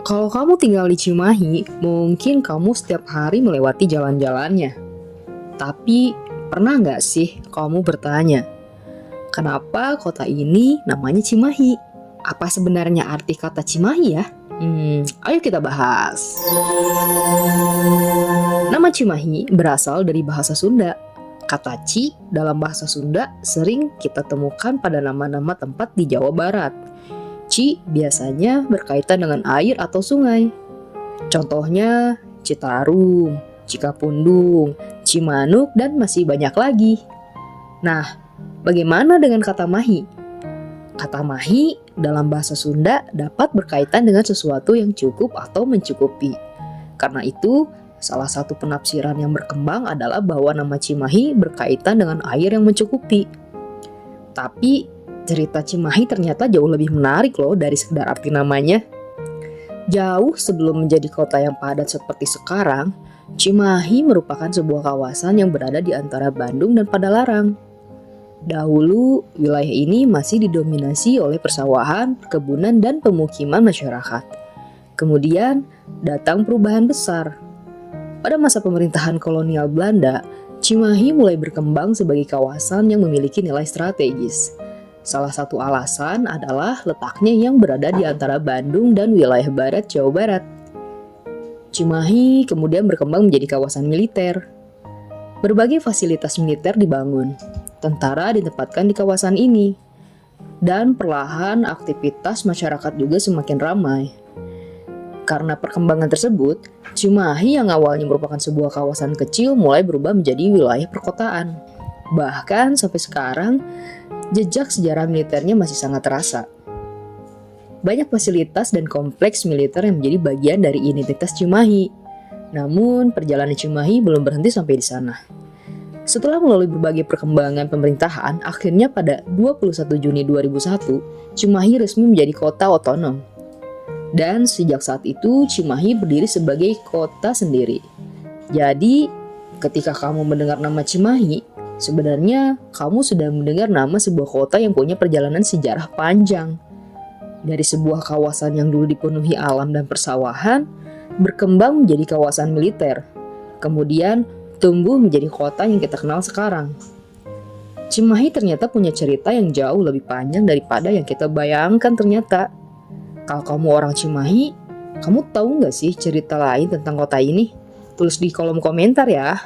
Kalau kamu tinggal di Cimahi, mungkin kamu setiap hari melewati jalan-jalannya. Tapi pernah nggak sih kamu bertanya, kenapa kota ini namanya Cimahi? Apa sebenarnya arti kata Cimahi ya? Ayo kita bahas. Nama Cimahi berasal dari bahasa Sunda. Kata Ci dalam bahasa Sunda sering kita temukan pada nama-nama tempat di Jawa Barat. Ci biasanya berkaitan dengan air atau sungai. Contohnya Citarum, Cikapundung, Cimanuk, dan masih banyak lagi. Nah, bagaimana dengan kata Mahi? Kata Mahi dalam bahasa Sunda dapat berkaitan dengan sesuatu yang cukup atau mencukupi. Karena itu, salah satu penafsiran yang berkembang adalah bahwa nama Cimahi berkaitan dengan air yang mencukupi. Tapi cerita Cimahi ternyata jauh lebih menarik loh dari sekedar arti namanya. Jauh sebelum menjadi kota yang padat seperti sekarang, Cimahi merupakan sebuah kawasan yang berada di antara Bandung dan Padalarang. Dahulu, wilayah ini masih didominasi oleh persawahan, kebunan, dan pemukiman masyarakat. Kemudian, datang perubahan besar. Pada masa pemerintahan kolonial Belanda, Cimahi mulai berkembang sebagai kawasan yang memiliki nilai strategis. Salah satu alasan adalah letaknya yang berada di antara Bandung dan wilayah barat Jawa Barat. Cimahi kemudian berkembang menjadi kawasan militer. Berbagai fasilitas militer dibangun. Tentara ditempatkan di kawasan ini. Dan perlahan aktivitas masyarakat juga semakin ramai. Karena perkembangan tersebut, Cimahi yang awalnya merupakan sebuah kawasan kecil mulai berubah menjadi wilayah perkotaan. Bahkan sampai sekarang, jejak sejarah militernya masih sangat terasa. Banyak fasilitas dan kompleks militer yang menjadi bagian dari identitas Cimahi. Namun, perjalanan Cimahi belum berhenti sampai di sana. Setelah melalui berbagai perkembangan pemerintahan, akhirnya pada 21 Juni 2001, Cimahi resmi menjadi kota otonom. Dan sejak saat itu, Cimahi berdiri sebagai kota sendiri. Jadi, ketika kamu mendengar nama Cimahi, sebenarnya kamu sudah mendengar nama sebuah kota yang punya perjalanan sejarah panjang. Dari sebuah kawasan yang dulu dipenuhi alam dan persawahan, berkembang menjadi kawasan militer. Kemudian tumbuh menjadi kota yang kita kenal sekarang. Cimahi ternyata punya cerita yang jauh lebih panjang daripada yang kita bayangkan ternyata. Kalau kamu orang Cimahi, kamu tahu nggak sih cerita lain tentang kota ini? Tulis di kolom komentar ya.